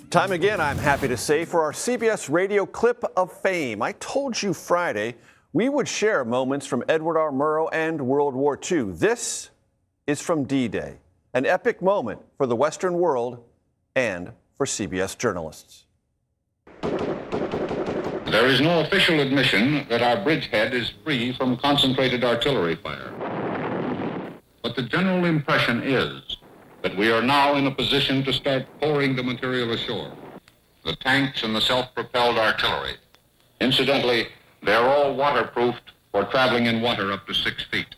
Time again, I'm happy to say, for our CBS Radio Clip of Fame. I told you Friday we would share moments from Edward R. Murrow and World War II. This is from D-Day, an epic moment for the Western world and for CBS journalists. There is no official admission that our bridgehead is free from concentrated artillery fire. But the general impression is that we are now in a position to start pouring the material ashore, the tanks and the self-propelled artillery. Incidentally, they're all waterproofed for traveling in water up to 6 feet.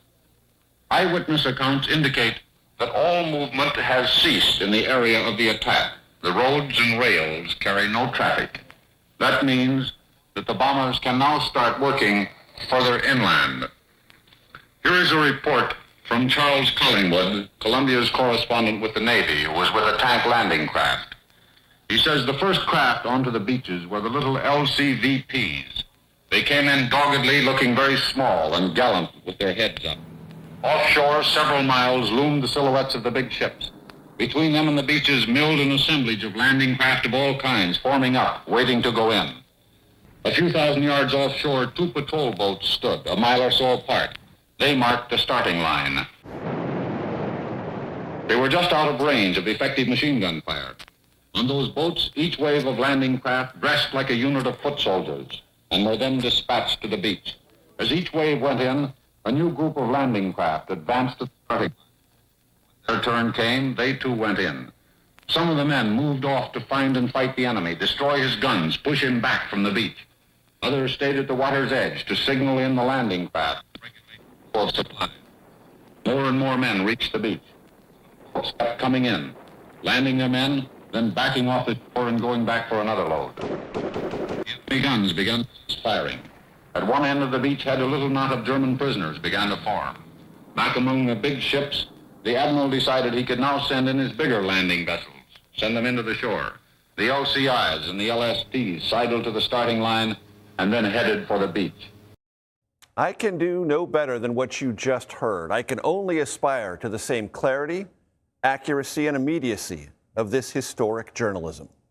Eyewitness accounts indicate that all movement has ceased in the area of the attack. The roads and rails carry no traffic. That means that the bombers can now start working further inland. Here is a report from Charles Collingwood, Columbia's correspondent with the Navy, who was with a tank landing craft. He says the first craft onto the beaches were the little LCVPs. They came in doggedly, looking very small and gallant with their heads up. Offshore, several miles, loomed the silhouettes of the big ships. Between them and the beaches milled an assemblage of landing craft of all kinds, forming up, waiting to go in. A few thousand yards offshore, 2 patrol boats stood, a mile or so apart. They marked the starting line. They were just out of range of effective machine gun fire. On those boats, each wave of landing craft dressed like a unit of foot soldiers and were then dispatched to the beach. As each wave went in, a new group of landing craft advanced to the starting line. When their turn came, they too went in. Some of the men moved off to find and fight the enemy, destroy his guns, push him back from the beach. Others stayed at the water's edge to signal in the landing craft for supply. More and more men reached the beach. Boats kept coming in, landing their men, then backing off the shore and going back for another load. The enemy guns began firing. At one end of the beachhead, a little knot of German prisoners began to form. Back among the big ships, the admiral decided he could now send in his bigger landing vessels, send them into the shore. The LCIs and the LSTs sidled to the starting line and then headed for the beach. I can do no better than what you just heard. I can only aspire to the same clarity, accuracy, and immediacy of this historic journalism.